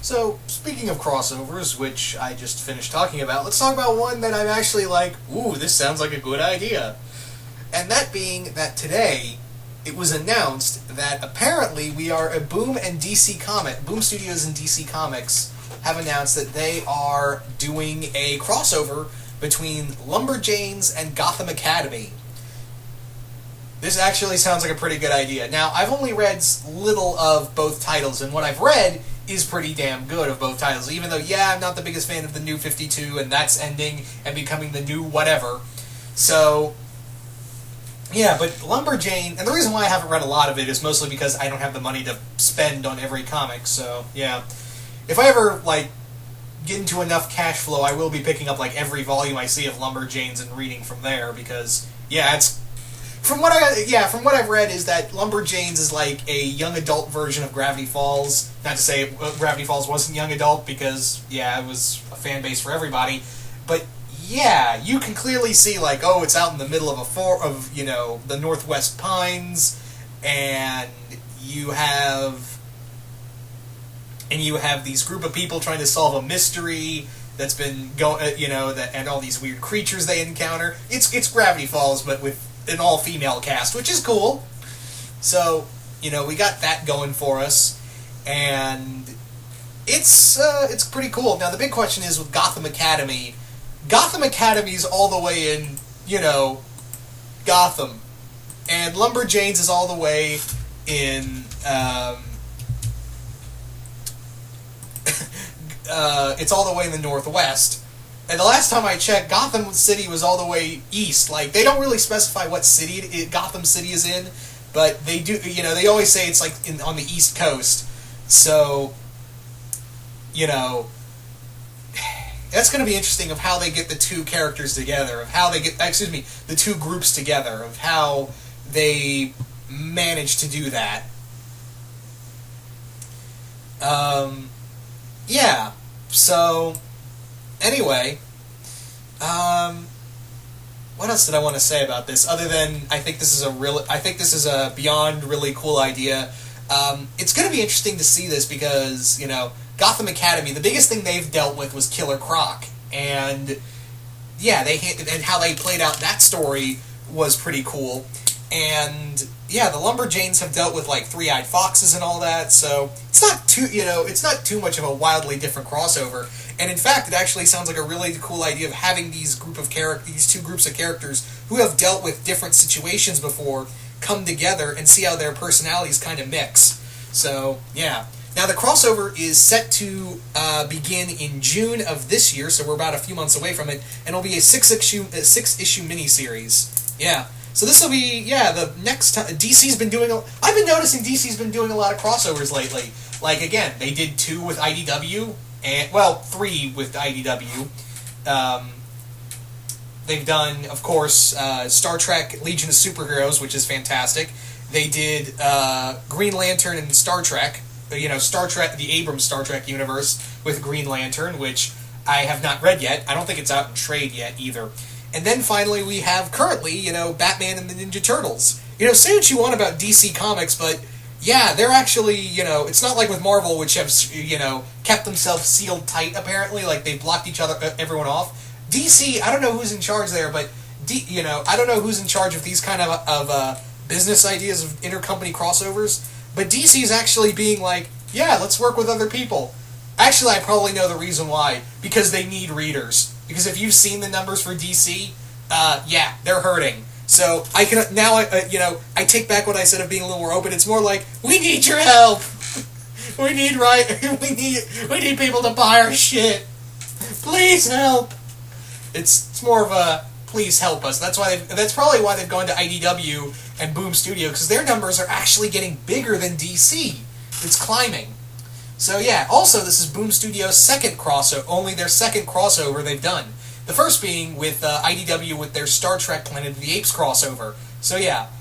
So, speaking of crossovers, which I just finished talking about, let's talk about one that I'm actually like, ooh, this sounds like a good idea. And that being that today, it was announced that apparently we are a Boom Studios and DC Comics have announced that they are doing a crossover between Lumberjanes and Gotham Academy. This actually sounds like a pretty good idea. Now, I've only read little of both titles, and what I've read is pretty damn good of both titles, even though, I'm not the biggest fan of the New 52, and that's ending and becoming the new whatever. So, but Lumberjane, and the reason why I haven't read a lot of it is mostly because I don't have the money to spend on every comic, so, If I ever, get into enough cash flow, I will be picking up, every volume I see of Lumberjanes and reading from there, because, it's... From what I've read is that Lumberjanes is like a young adult version of Gravity Falls. Not to say Gravity Falls wasn't young adult, because, it was a fan base for everybody. But, you can clearly see, it's out in the middle of the Northwest Pines, and you have these group of people trying to solve a mystery that's been and all these weird creatures they encounter. It's Gravity Falls, but with an all-female cast, which is cool. So, we got that going for us, and it's pretty cool. Now, the big question is with Gotham Academy. Gotham Academy's all the way in, Gotham, and Lumberjanes is all the way in, it's all the way in the Northwest. And the last time I checked, Gotham City was all the way east. They don't really specify what city Gotham City is in, but they do, they always say it's, on the East Coast. So, that's going to be interesting of how they get the two characters together, of how they get, the two groups together, of how they manage to do that. So... Anyway, what else did I want to say about this? Other than I think this is a beyond really cool idea. It's going to be interesting to see this because Gotham Academy. The biggest thing they've dealt with was Killer Croc, and and how they played out that story was pretty cool. And the Lumberjanes have dealt with Three-Eyed Foxes and all that, so it's not too much of a wildly different crossover. And in fact, it actually sounds like a really cool idea of having these two groups of characters who have dealt with different situations before come together and see how their personalities kind of mix. So, Now, the crossover is set to begin in June of this year, so we're about a few months away from it, and it'll be a six-issue miniseries. So this will be, the next time... DC's been doing... I've been noticing DC's been doing a lot of crossovers lately. Again, they did 2 with IDW, and 3 with IDW. They've done, of course, Star Trek Legion of Superheroes, which is fantastic. They did Green Lantern and Star Trek, Star Trek, the Abrams Star Trek universe with Green Lantern, which I have not read yet. I don't think it's out in trade yet, either. And then finally we have currently, Batman and the Ninja Turtles. Say what you want about DC Comics, but they're actually, it's not like with Marvel, which have, kept themselves sealed tight, apparently, they've blocked everyone off. DC, I don't know who's in charge there, but, I don't know who's in charge of these kind of business ideas of intercompany crossovers, but DC is actually being let's work with other people. Actually, I probably know the reason why. Because they need readers. Because if you've seen the numbers for DC, they're hurting. So I can now, I take back what I said of being a little more open. It's more like, we need your help. we need people to buy our shit. Please help. It's more of a please help us. That's probably why they've gone to IDW and Boom Studio, because their numbers are actually getting bigger than DC. It's climbing. So also this is Boom Studios' second crossover, only their second crossover they've done. The first being with IDW with their Star Trek Planet of the Apes crossover. So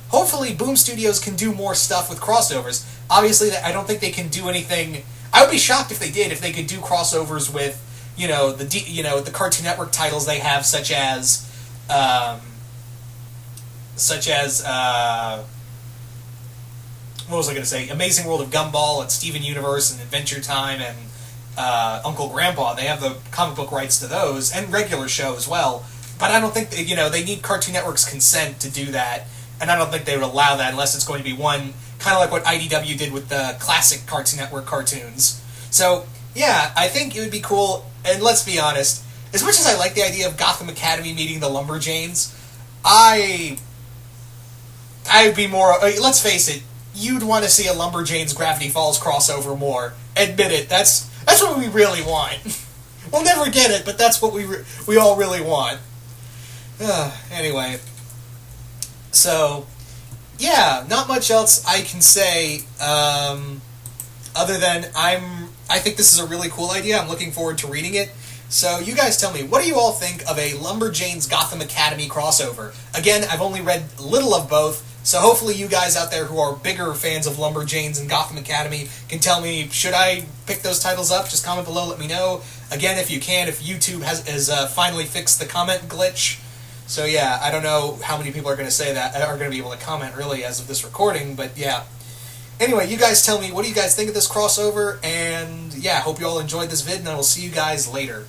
hopefully Boom Studios can do more stuff with crossovers. Obviously, I don't think they can do anything. I would be shocked if they did, if they could do crossovers with, the Cartoon Network titles they have, such as what was I going to say? Amazing World of Gumball and Steven Universe and Adventure Time and Uncle Grandpa. They have the comic book rights to those, and regular show as well. But I don't think, they need Cartoon Network's consent to do that, and I don't think they would allow that unless it's going to be one, kind of like what IDW did with the classic Cartoon Network cartoons. So, yeah, I think it would be cool, and let's be honest, as much as I like the idea of Gotham Academy meeting the Lumberjanes, I'd be more, let's face it, you'd want to see a Lumberjanes Gravity Falls crossover more. Admit it, that's what we really want. We'll never get it, but that's what we all really want. Anyway, so yeah, not much else I can say other than I think this is a really cool idea. I'm looking forward to reading it. So you guys tell me, what do you all think of a Lumberjanes Gotham Academy crossover? Again, I've only read little of both, so hopefully you guys out there who are bigger fans of Lumberjanes and Gotham Academy can tell me, should I pick those titles up? Just comment below, let me know. Again, if you can, if YouTube has finally fixed the comment glitch. So yeah, I don't know how many people are going to say that, are going to be able to comment really as of this recording, but yeah. Anyway, you guys tell me, what do you guys think of this crossover? And yeah, hope you all enjoyed this vid, and I will see you guys later.